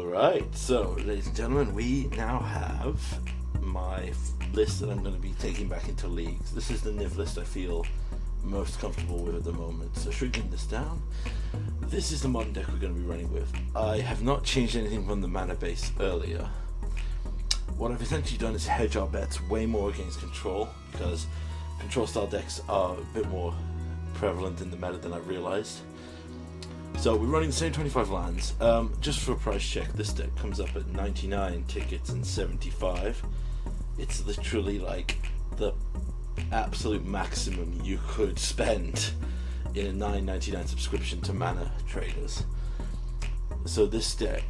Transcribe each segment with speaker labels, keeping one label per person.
Speaker 1: Alright, so ladies and gentlemen, we now have my list that I'm going to be taking back into leagues. This is the Niv list I feel most comfortable with at the moment. So shrinking this down, this is the modern deck we're going to be running with. I have not changed anything from the mana base earlier. What I've essentially done is hedge our bets way more against control, because control style decks are a bit more prevalent in the meta than I realized. So we're running the same 25 lands. Just for a price check, this deck comes up at 99 tickets and 75. It's literally like the absolute maximum you could spend in a $9.99 subscription to Mana Traders. So this deck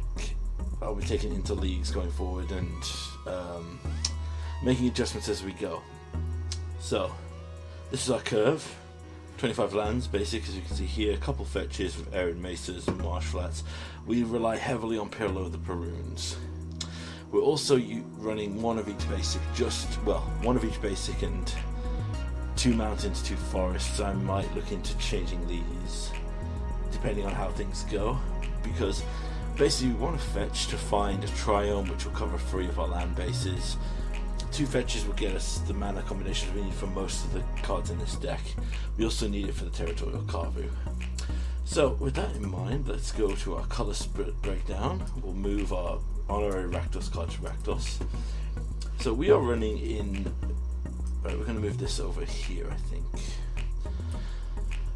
Speaker 1: I'll be taking into leagues going forward and making adjustments as we go. So this is our curve. 25 lands, basic, as you can see here, a couple fetches with Arid Mesas and Marsh Flats. We rely heavily on Pirlo the Perrunes. We're also running one of each basic, one of each basic and 2 mountains, 2 forests. I might look into changing these depending on how things go, because basically we want to fetch to find a triome which will cover 3 of our land bases. 2 fetches will get us the mana combinations we need for most of the cards in this deck. We also need it for the Territorial Karvu. So with that in mind, let's go to our color split breakdown. We'll move our Honorary Rakdos card to Rakdos. So we are running in... Right, we're going to move this over here, I think.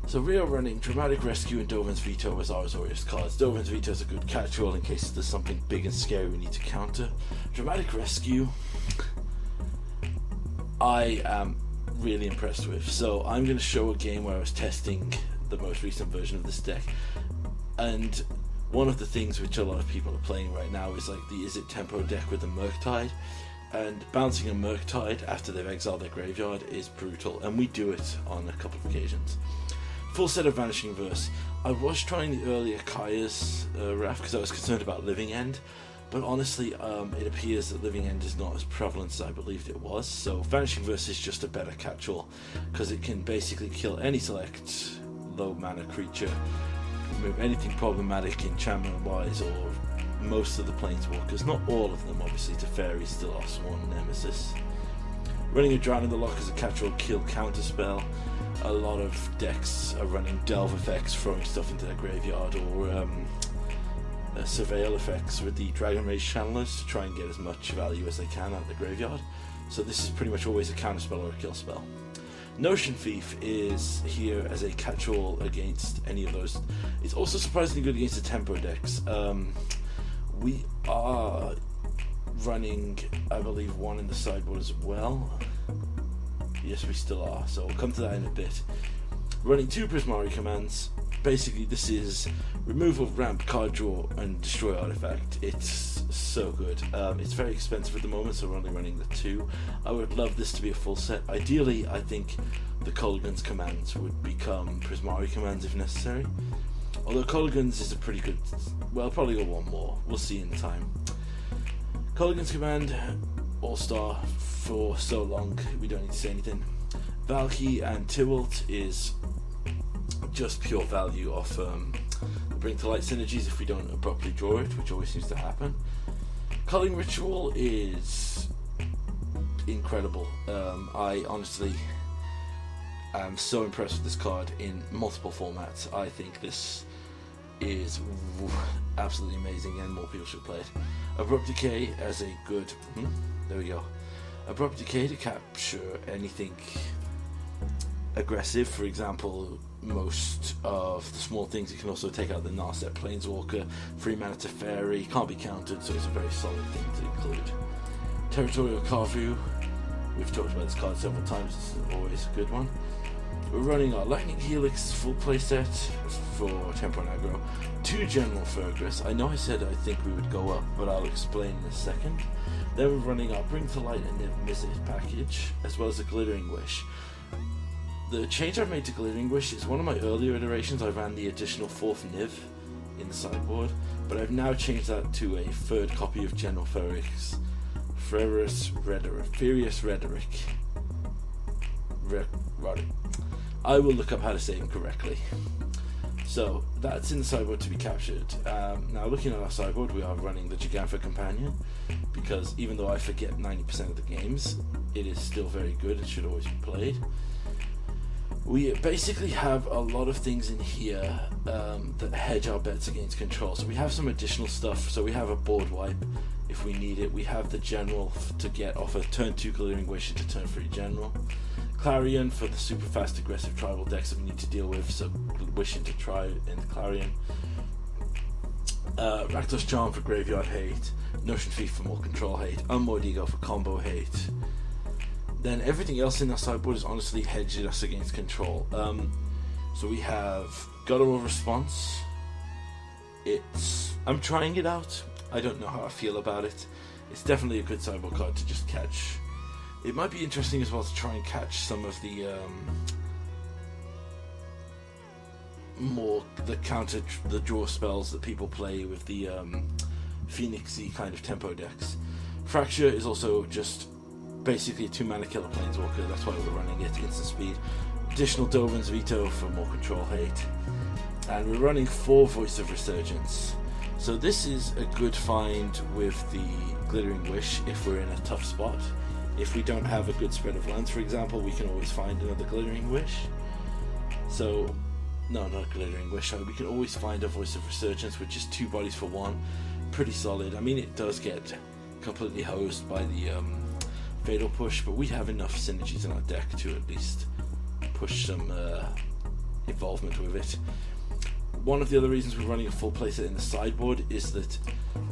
Speaker 1: So we are running Dramatic Rescue and Dovin's Veto as our Azorius cards. Dovin's Veto is a good catch-all in case there's something big and scary we need to counter. Dramatic Rescue I am really impressed with. So I'm going to show a game where I was testing the most recent version of this deck, and one of the things which a lot of people are playing right now is like the Izzet Tempo deck with the Murktide, and bouncing a Murktide after they've exiled their graveyard is brutal, and we do it on a couple of occasions. Full set of Vanishing Verse. I was trying the earlier Kaya's Wrath because I was concerned about Living End, but honestly, it appears that Living End is not as prevalent as I believed it was. So Vanishing Verse is just a better catch-all, because it can basically kill any select low mana creature, remove anything problematic enchantment-wise, or most of the planeswalkers. Not all of them, obviously. Teferi's still our sworn nemesis. Running a Drown in the Loch as a catch-all kill counterspell. A lot of decks are running Delve effects, throwing stuff into their graveyard, or Surveil effects with the Dragon Rage Channelers to try and get as much value as they can out of the graveyard. So this is pretty much always a counterspell or a kill spell. Notion Thief is here as a catch-all against any of those. It's also surprisingly good against the tempo decks. We are running, I believe, one in the sideboard as well. Yes, we still are, so we'll come to that in a bit. Running 2 Prismari commands. Basically, this is removal, ramp, card draw, and destroy artifact. It's so good. It's very expensive at the moment, so we're only running the 2. I would love this to be a full set. Ideally, I think the Kolaghan's commands would become Prismari commands if necessary. Although Kolaghan's is a pretty good... Well, I'll probably go one more. We'll see in time. Kolaghan's command, All-Star for so long, we don't need to say anything. Valky and Tywalt is just pure value off Bring to Light synergies if we don't abruptly draw it, which always seems to happen. Culling Ritual is incredible. I honestly am so impressed with this card in multiple formats. I think this is absolutely amazing and more people should play it. Abrupt Decay as a good... there we go. Abrupt Decay to capture anything aggressive. For example, most of the small things. You can also take out the Narset Planeswalker. 3 mana Teferi, can't be countered, so it's a very solid thing to include. Territorial Karvu, we've talked about this card several times, it's always a good one. We're running our Lightning Helix full playset for Tempo and Aggro. 2 General Fergus. I know I said I think we would go up, but I'll explain in a second. Then we're running our Bring to Light and Niv Mizzet package, as well as a Glittering Wish. The change I've made to Glittering Wish is one of my earlier iterations. I ran the additional 4th Niv in the sideboard, but I've now changed that to a 3rd copy of General Fergus. Furious Rhetoric. I will look up how to say him correctly. So that's in the sideboard to be captured. Now looking at our sideboard, we are running the Jegantha Companion, because even though I forget 90% of the games, it is still very good. It should always be played. We basically have a lot of things in here that hedge our bets against control. So we have some additional stuff. So we have a board wipe if we need it. We have the General to get off a turn 2 Glittering Wish into turn 3 General. Clarion for the super fast aggressive tribal decks that we need to deal with, so Wish into try in Clarion. Rakdos Charm for graveyard hate. Notion Thief for more control hate. Unmoored Ego for combo hate. Then everything else in our sideboard is honestly hedged us against control. So we have Guttural Response. I'm trying it out. I don't know how I feel about it. It's definitely a good sideboard card to just catch. It might be interesting as well to try and catch some of the the draw spells that people play with the Phoenix-y kind of tempo decks. Fracture is also just basically a 2-mana killer planeswalker. That's why we're running it. Instant speed. Additional Dovin's Veto for more control hate. And we're running 4 Voice of Resurgence. So this is a good find with the Glittering Wish if we're in a tough spot. If we don't have a good spread of lands, for example, we can always find another Glittering Wish. So, no, not a Glittering Wish. We can always find a Voice of Resurgence with just 2 bodies for 1. Pretty solid. I mean, it does get completely hosed by the Fatal Push, but we have enough synergies in our deck to at least push some involvement with it. One of the other reasons we're running a full playset in the sideboard is that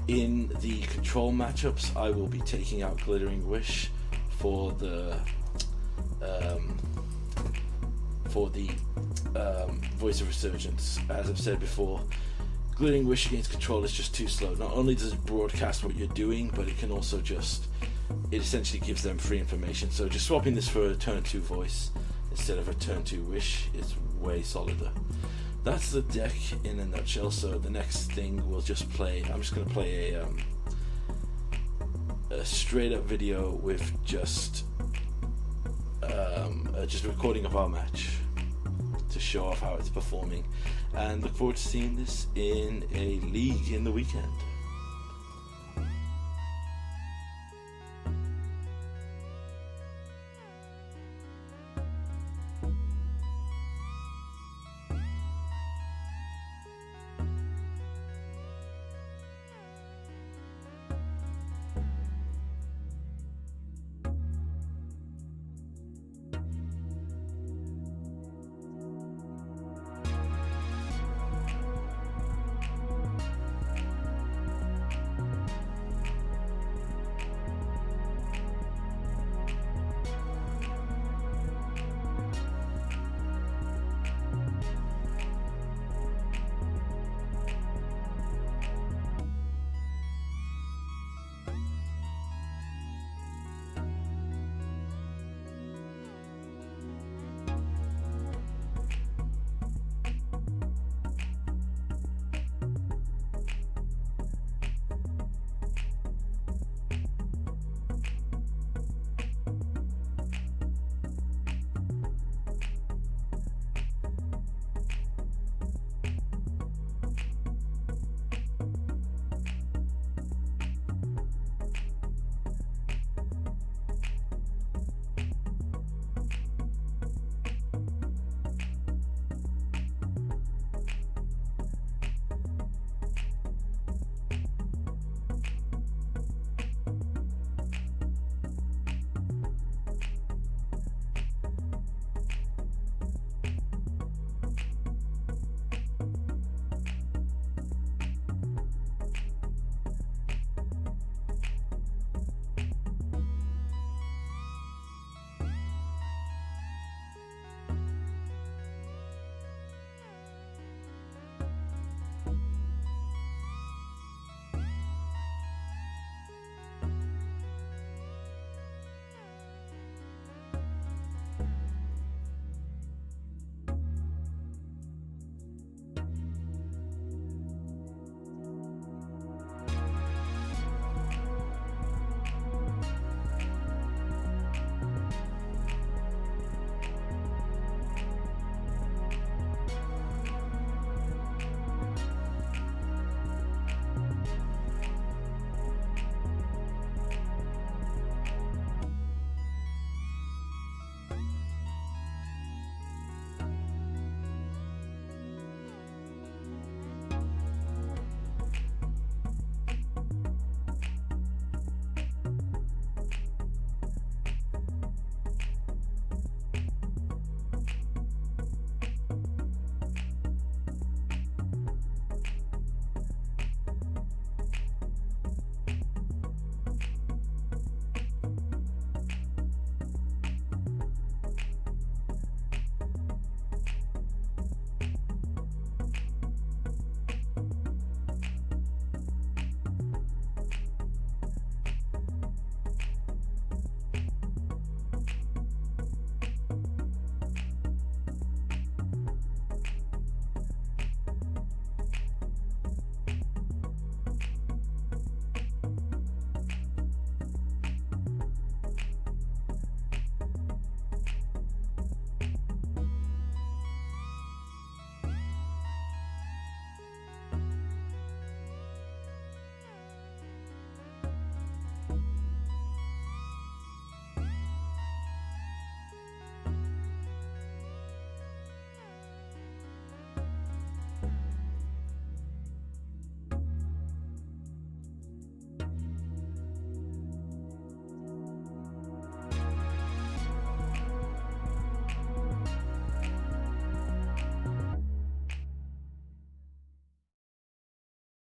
Speaker 1: in the control matchups, I will be taking out Glittering Wish for the Voice of Resurgence. As I've said before, Glittering Wish against control is just too slow. Not only does it broadcast what you're doing, but it can also it essentially gives them free information. So just swapping this for a turn 2 Voice instead of a turn 2 Wish is way solider. That's the deck in a nutshell. So the next thing we'll just play, I'm just going to play a straight up video with just a recording of our match to show off how it's performing, and look forward to seeing this in a league in the weekend.